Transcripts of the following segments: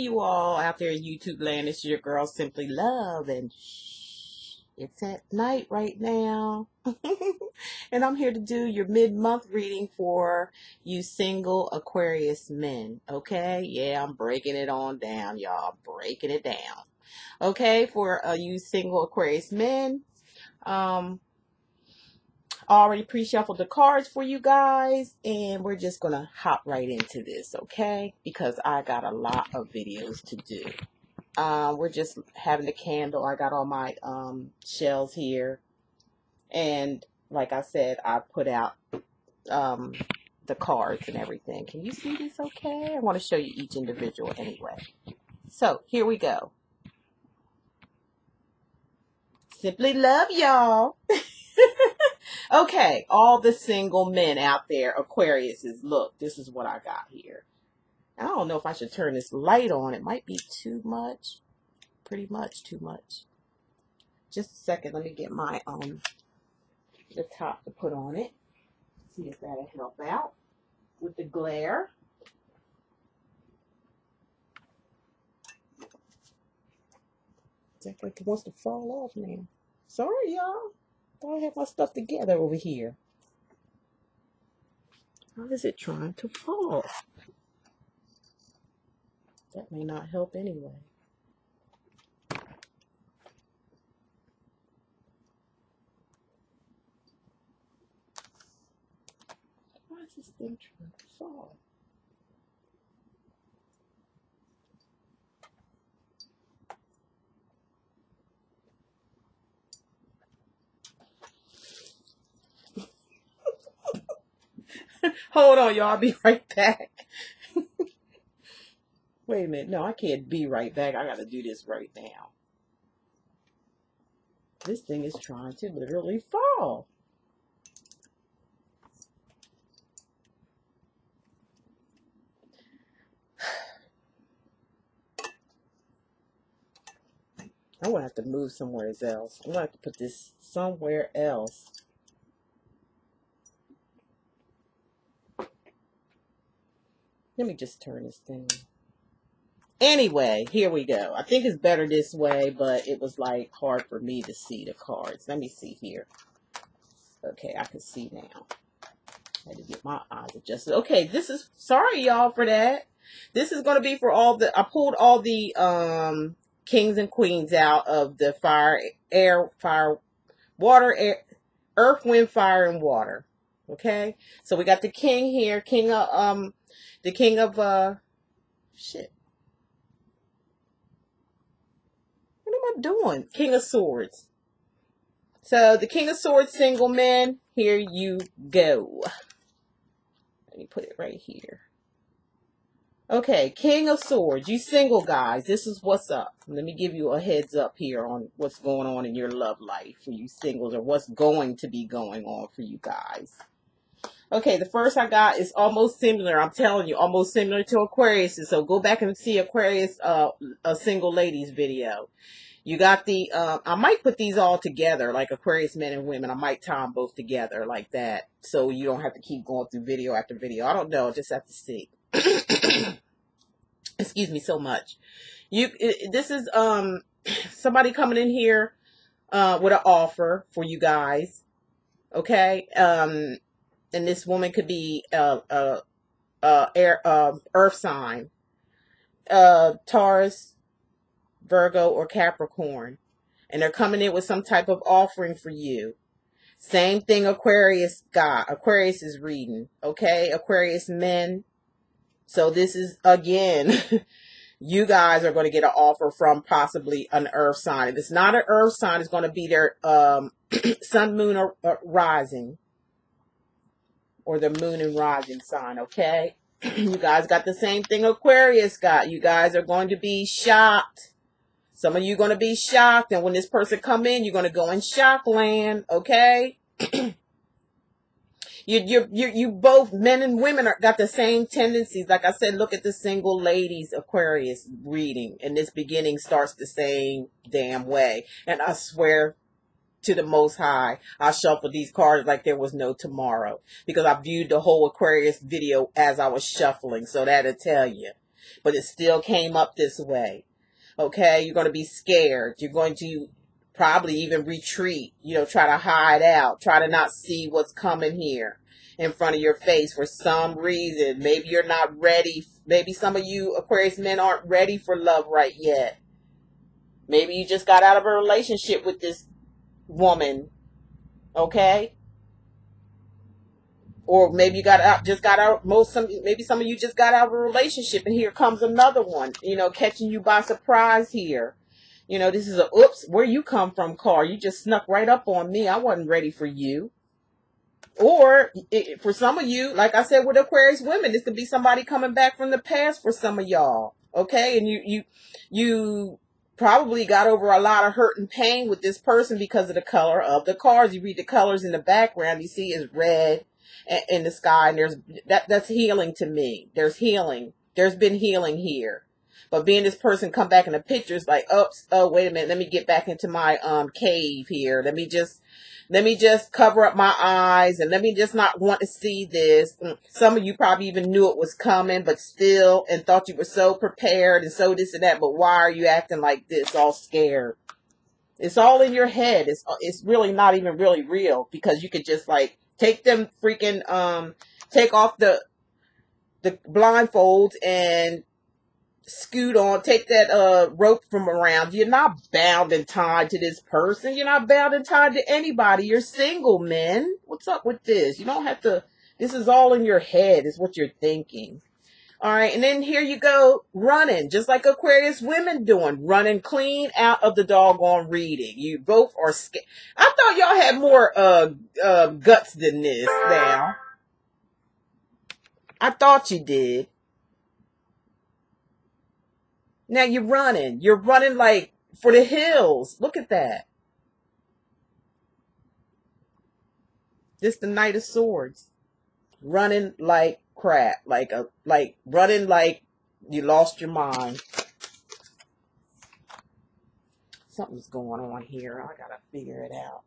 you all out there in YouTube land. It's your girl Simply Love, and it's at night right now. And I'm here to do your mid-month reading for you single Aquarius men. Okay, yeah, I'm breaking it on down, y'all. Breaking it down. Okay, for you single Aquarius men. I already pre-shuffled the cards for you guys, and we're just gonna hop right into this, okay? Because I got a lot of videos to do. We're just having the candle. I got all my shells here, and like I said, I put out the cards and everything. Can you see this okay? I want to show you each individual anyway. So here we go. Simply love, y'all. Okay, all the single men out there, Aquariuses, look, this is what I got here. I don't know if I should turn this light on. It might be too much. Pretty much too much. Just a second, let me get my the top to put on it. See if that'll help out with the glare. It's like it wants to fall off now. Sorry, y'all. I have my stuff together over here. How is it trying to fall? That may not help anyway. Why is this thing trying to fall? Hold on, y'all. I'll be right back. Wait a minute. No, I can't be right back. I got to do this right now. This thing is trying to literally fall. I'm going to have to move somewhere else. I'm going to have to put this somewhere else. Let me just turn this thing. Anyway, here we go. I think it's better this way, but it was like hard for me to see the cards. Let me see here. Okay, I can see now. I had to get my eyes adjusted. Okay, this is, sorry y'all for that. This is going to be for all the, I pulled all the kings and queens out of the fire, air, fire, water, air, earth, wind, fire, and water. Okay, so we got the king here, king of, the king of, shit. What am I doing? King of Swords. So the King of Swords single men, here you go. Let me put it right here. Okay, King of Swords, you single guys, this is what's up. Let me give you a heads up here on what's going on in your love life for you singles, or what's going to be going on for you guys. Okay, the first I got is almost similar. I'm telling you, almost similar to Aquarius. So go back and see Aquarius, a single ladies video. You got the, I might put these all together, like Aquarius men and women. I might tie them both together like that, so you don't have to keep going through video after video. I don't know, just have to see. Excuse me so much. This is somebody coming in here with an offer for you guys. Okay, and this woman could be earth sign, Taurus, Virgo, or Capricorn, and they're coming in with some type of offering for you. Same thing Aquarius got. Aquarius is reading. Okay, Aquarius men. So this is, again, you guys are going to get an offer from possibly an earth sign. If it's not an earth sign, it's going to be their sun, moon, or rising. Or the moon and rising sign, okay? You guys got the same thing Aquarius got. You guys are going to be shocked. Some of you are going to be shocked. And when this person come in, you're going to go in shock land, okay? You both, men and women, got the same tendencies. Like I said, look at the single ladies Aquarius reading. And this beginning starts the same damn way. And I swear to the Most High, I shuffled these cards like there was no tomorrow. Because I viewed the whole Aquarius video as I was shuffling. So that'll tell you. but it still came up this way. Okay, you're going to be scared. You're going to probably even retreat, try to hide out, try to not see what's coming here in front of your face for some reason. Maybe you're not ready. Maybe some of you Aquarius men aren't ready for love right yet. Maybe you just got out of a relationship with this woman, okay? Or maybe you maybe some of you just got out of a relationship and here comes another one, catching you by surprise here. This is a oops, where you come from card. You just snuck right up on me. I wasn't ready for you. Or for some of you, like I said with Aquarius women, this could be somebody coming back from the past for some of y'all. Okay. And you probably got over a lot of hurt and pain with this person because of the color of the cards. You read the colors in the background, you see is red in the sky, and that's healing to me. There's healing. There's been healing here. But being this person come back in the pictures like, oops, oh, wait a minute, let me get back into my cave here. Let me just cover up my eyes and let me just not want to see this. Some of you probably even knew it was coming, but still, and thought you were so prepared and so this and that. But why are you acting like this, all scared? It's all in your head. It's really not even really real, because you could just like take them freaking, take off the blindfolds and scoot on, take that rope from around. You're not bound and tied to this person. You're not bound and tied to anybody. You're single, men. What's up with this? You don't have to, this is all in your head, is what you're thinking. All right, and then here you go, running, just like Aquarius women doing, running clean out of the doggone reading. You both are scared. I thought y'all had more guts than this now. I thought you did. Now you're running. You're running like for the hills. Look at that. This the Knight of Swords. Running like crap. Like running like you lost your mind. Something's going on here. I gotta figure it out.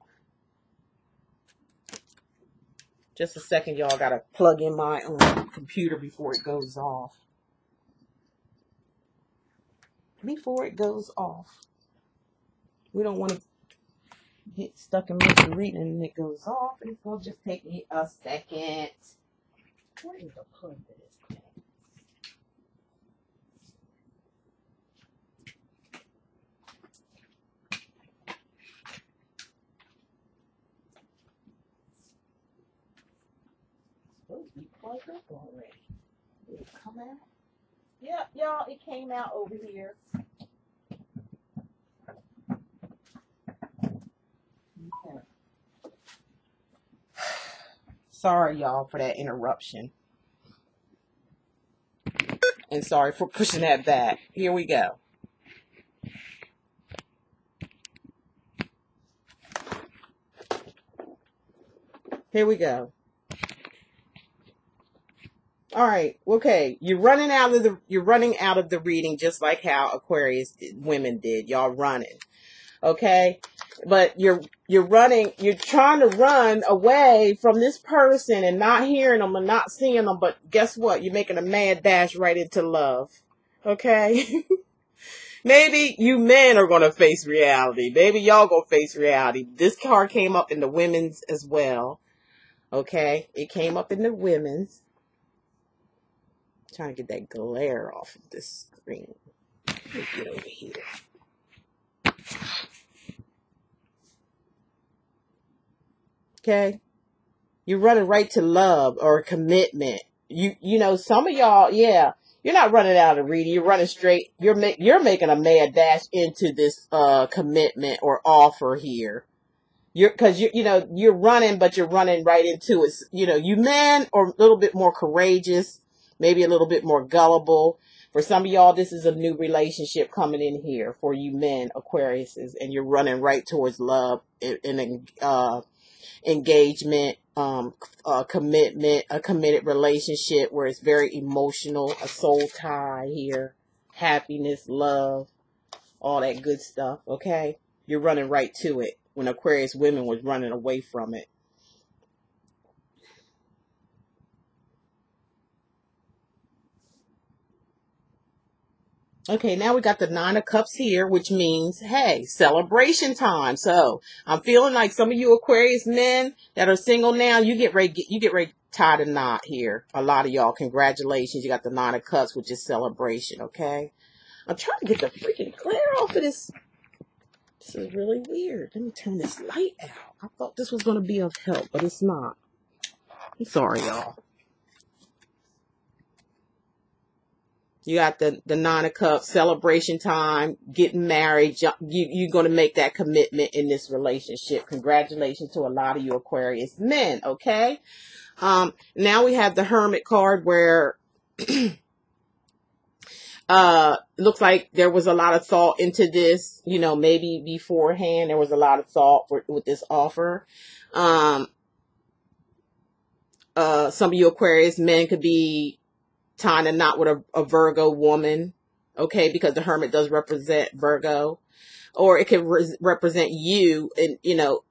Just a second, y'all. Gotta plug in my computer before it goes off. Before it goes off. We don't want to get stuck in the reading and it goes off. It's going to just take me a second. Where is the plug for this thing? Supposed to be plugged up already. Did it come out? Yep, y'all, it came out over here. Yeah. Sorry, y'all, for that interruption. And sorry for pushing that back. Here we go. Here we go. All right. Okay. You're running out of the reading, just like how Aquarius women did. Y'all running. Okay. But you're trying to run away from this person and not hearing them and not seeing them. But guess what? You're making a mad dash right into love. Okay. Maybe you men are going to face reality. Maybe y'all going to face reality. This card came up in the women's as well. Okay. It came up in the women's. Trying to get that glare off of this screen. Let me get over here. Okay. You're running right to love or commitment. You know, some of y'all, yeah, you're not running out of reading. You're running straight. You're making a mad dash into this commitment or offer here. Because you're running, but you're running right into it. You men are a little bit more courageous, maybe a little bit more gullible. For some of y'all, this is a new relationship coming in here for you men, Aquariuses, and you're running right towards love and engagement, commitment, a committed relationship where it's very emotional, a soul tie here, happiness, love, all that good stuff. Okay, you're running right to it when Aquarius women was running away from it. Okay, now we got the Nine of Cups here, which means, hey, celebration time. So I'm feeling like some of you Aquarius men that are single now, you get ready to tie the knot here. A lot of y'all, congratulations. You got the Nine of Cups, which is celebration, okay? I'm trying to get the freaking glare off of this. This is really weird. Let me turn this light out. I thought this was going to be of help, but it's not. I'm sorry, y'all. You got the Nine of Cups, celebration time, getting married. You're going to make that commitment in this relationship. Congratulations to a lot of you Aquarius men, okay? Now we have the Hermit card where looks like there was a lot of thought into this. You know, maybe beforehand there was a lot of thought with this offer. Some of you Aquarius men could be tying a knot with a Virgo woman, okay, because the Hermit does represent Virgo, or it could represent you, and you know,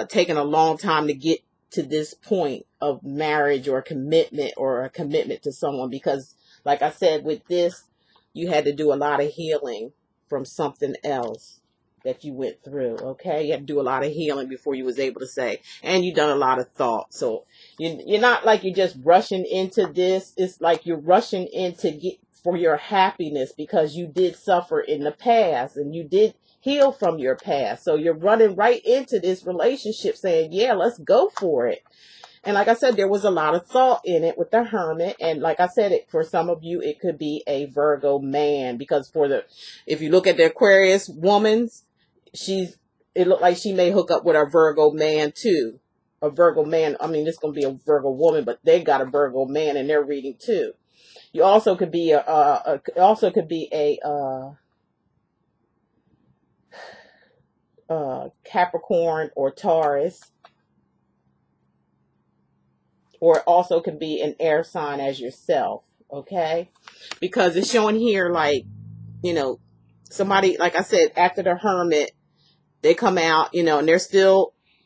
taking a long time to get to this point of marriage or commitment, or a commitment to someone, because like I said, with this, you had to do a lot of healing from something else that you went through, okay? You had to do a lot of healing before you was able to say, and you done a lot of thought. So you're not like you're just rushing into this. It's like you're rushing in to get for your happiness, because you did suffer in the past and you did heal from your past. So you're running right into this relationship saying, yeah, let's go for it. And like I said, there was a lot of thought in it with the Hermit. And like I said, for some of you, it could be a Virgo man, because if you look at the Aquarius woman's, it looked like she may hook up with a Virgo man too. A Virgo man, I mean, this going to be a Virgo woman, but they got a Virgo man in their reading too. You also could be Capricorn or Taurus, or it also could be an air sign as yourself, okay? Because it's showing here, like, you know, somebody, like I said, after the Hermit, they come out, you know, and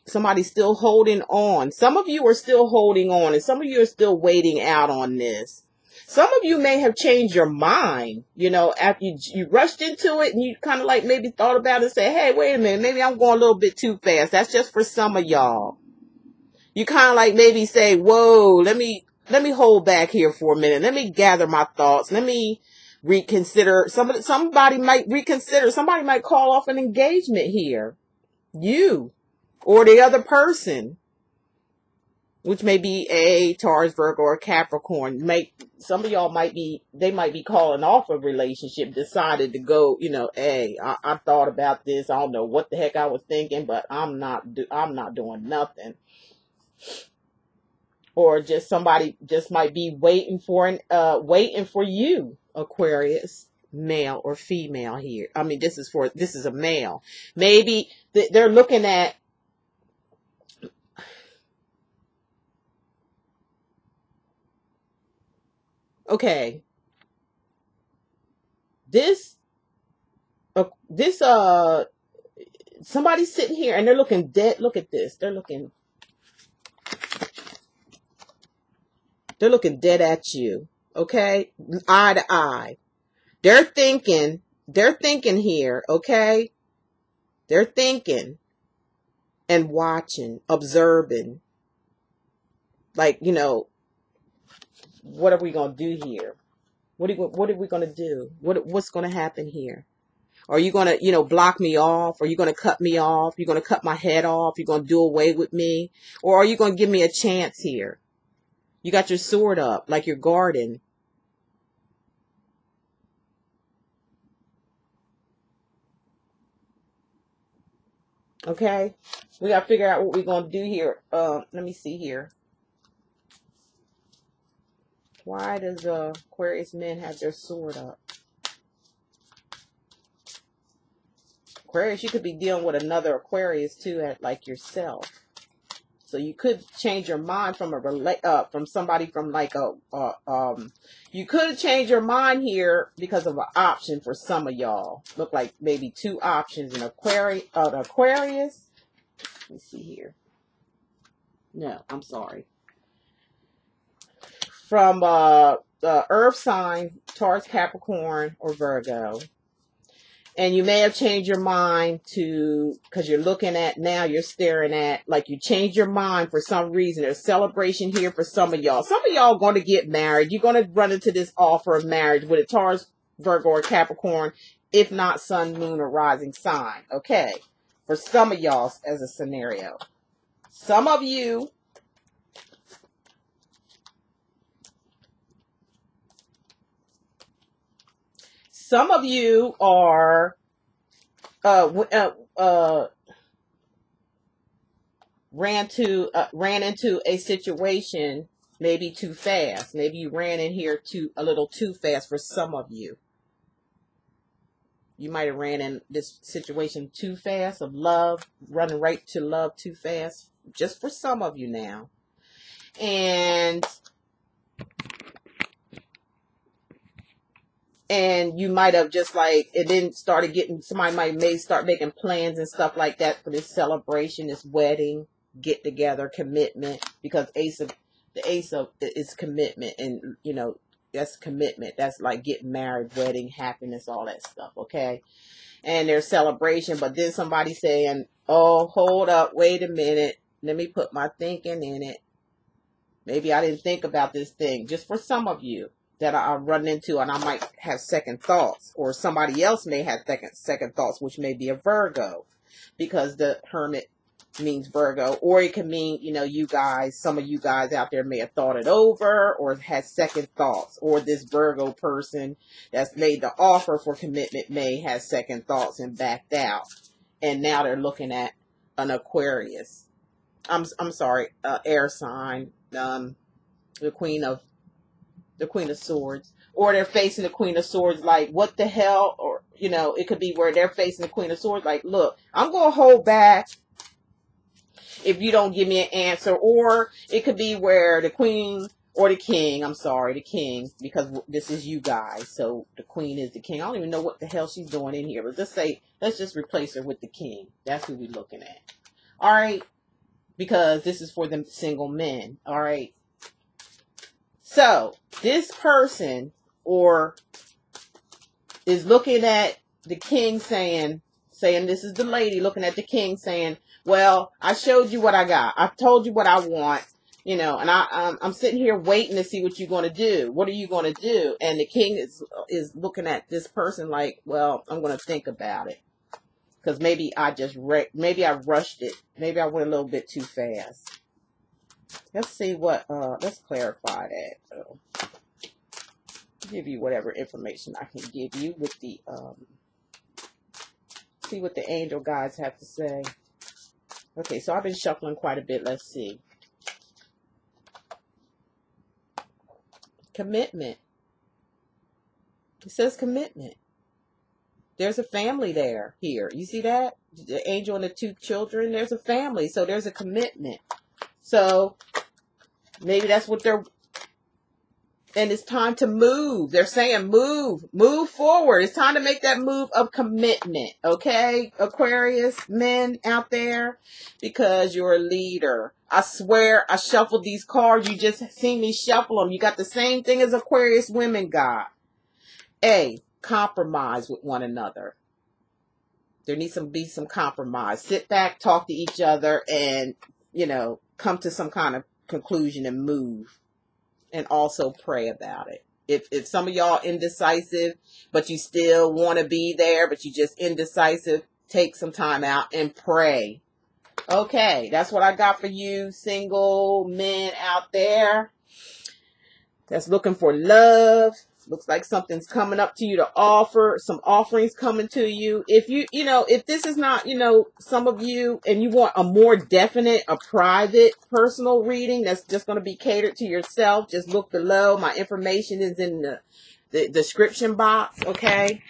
somebody's still holding on. Some of you are still holding on, and some of you are still waiting out on this. Some of you may have changed your mind, you know, after you rushed into it, and you kind of like maybe thought about it and say, hey, wait a minute, maybe I'm going a little bit too fast. That's just for some of y'all. You kind of like maybe say, whoa, let me hold back here for a minute. Let me gather my thoughts. Let me reconsider. Somebody might reconsider. Somebody might call off an engagement here. You or the other person, which may be a Taurus, Virgo, or Capricorn. Some of y'all might be calling off a relationship, decided to go, you know, hey, I thought about this. I don't know what the heck I was thinking, but I'm not doing nothing. Or just somebody just might be waiting for you, Aquarius, male or female here. I mean, this is a male. Maybe they're looking at, okay, somebody's sitting here and they're looking dead. Look at this. They're looking dead at you, okay? Eye to eye. They're thinking here, okay? They're thinking and watching, observing. Like, you know, what are we going to do here? What are we going to do? What's going to happen here? Are you going to, you know, block me off? Are you going to cut me off? You're going to cut my head off? You're going to do away with me? Or are you going to give me a chance here? You got your sword up like you're guarding. Okay? We got to figure out what we're going to do here. Let me see here. Why does Aquarius men have their sword up? Aquarius, you could be dealing with another Aquarius too, like yourself. So you could change your mind from from somebody from like you could change your mind here because of an option for some of y'all. Look like maybe two options: an Aquarius. Let me see here. No, I'm sorry. From earth sign, Taurus, Capricorn, or Virgo. And you may have changed your mind to, because you're looking at now, you're staring at, like you changed your mind for some reason. There's celebration here for some of y'all. Some of y'all are going to get married. You're going to run into this offer of marriage with a Taurus, Virgo, or Capricorn, if not sun, moon, or rising sign. Okay. For some of y'all as a scenario. Some of you are ran into a situation maybe too fast. Maybe you ran in here a little too fast for some of you. You might have ran in this situation too fast of love, running right to love too fast, just for some of you now. And you might have just like, it then started getting, somebody may start making plans and stuff like that for this celebration, this wedding, get together, commitment, because the ace of is commitment, and you know, that's commitment. That's like getting married, wedding, happiness, all that stuff, okay? And there's celebration, but then somebody saying, oh, hold up, wait a minute, let me put my thinking in it. Maybe I didn't think about this thing. Just for some of you that I run into, and I might have second thoughts, or somebody else may have second thoughts, which may be a Virgo, because the Hermit means Virgo, or it can mean, you know, you guys, some of you guys out there may have thought it over or had second thoughts, or this Virgo person that's made the offer for commitment may have second thoughts and backed out, and now they're looking at an Aquarius. I'm sorry, air sign, the Queen of Swords, or they're facing the Queen of Swords like, what the hell? Or, you know, it could be where they're facing the Queen of Swords like, look, I'm going to hold back if you don't give me an answer. Or it could be where the Queen or the King, I'm sorry, the King, because this is you guys, so the Queen is the King. I don't even know what the hell she's doing in here, but let's just replace her with the King. That's who we're looking at. All right, because this is for the single men. All right. So this person is looking at the King saying this is the lady looking at the King saying, well, I showed you what I got. I've told you what I want, you know, and I'm sitting here waiting to see what you're going to do. What are you going to do? And the King is looking at this person like, well, I'm going to think about it. Because maybe I rushed it. Maybe I went a little bit too fast. Let's see what, let's clarify that. Give you whatever information I can give you with the, see what the angel guides have to say. Okay, so I've been shuffling quite a bit. Let's see. Commitment. It says commitment. There's a family here. You see that? The angel and the two children, there's a family. So there's a commitment. So maybe that's what they're, and it's time to move. They're saying move forward. It's time to make that move of commitment. Okay, Aquarius men out there, because you're a leader. I swear I shuffled these cards. You just seen me shuffle them. You got the same thing as Aquarius women got. Compromise with one another. There needs to be some compromise. Sit back, talk to each other, and, you know, come to some kind of conclusion and move. And also pray about it. If some of y'all indecisive, but you still want to be there, but you just indecisive, take some time out and pray. Okay, that's what I got for you single men out there that's looking for love. Looks like something's coming up to you to offer. Some offerings coming to you. If if this is not, some of you, and you want a more definite, a private, personal reading that's just going to be catered to yourself, just look below. My information is in the description box, okay?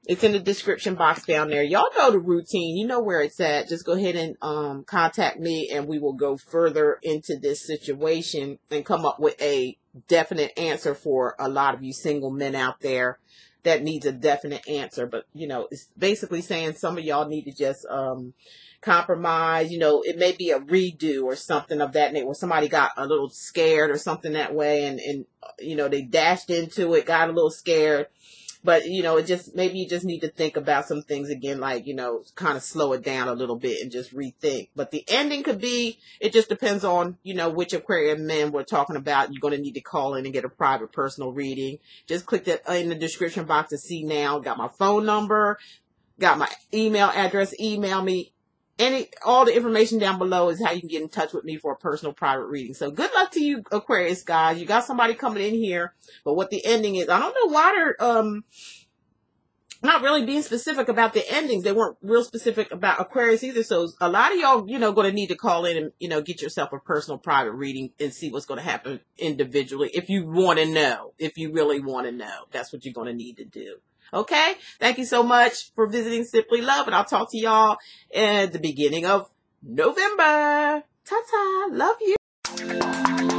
It's in the description box down there. Y'all know the routine. You know where it's at. Just go ahead and contact me, and we will go further into this situation and come up with a definite answer for a lot of you single men out there that needs a definite answer. But, you know, it's basically saying some of y'all need to just compromise. You know, it may be a redo or something of that nature, where somebody got a little scared or something that way, and you know, they dashed into it, got a little scared. But, you know, it just, maybe you just need to think about some things again, like, you know, kind of slow it down a little bit and just rethink. But the ending could be, it just depends on, you know, which Aquarian men we're talking about. You're going to need to call in and get a private personal reading. Just click that in the description box to see now. Got my phone number, got my email address, email me. All the information down below is how you can get in touch with me for a personal private reading. So good luck to you, Aquarius guys. You got somebody coming in here, but what the ending is, I don't know why they're not really being specific about the endings. They weren't real specific about Aquarius either. So a lot of y'all, you know, going to need to call in and, you know, get yourself a personal private reading and see what's going to happen individually. If you want to know, if you really want to know, that's what you're going to need to do. Okay. Thank you so much for visiting Simply Love, and I'll talk to y'all at the beginning of November. Ta-ta. Love you.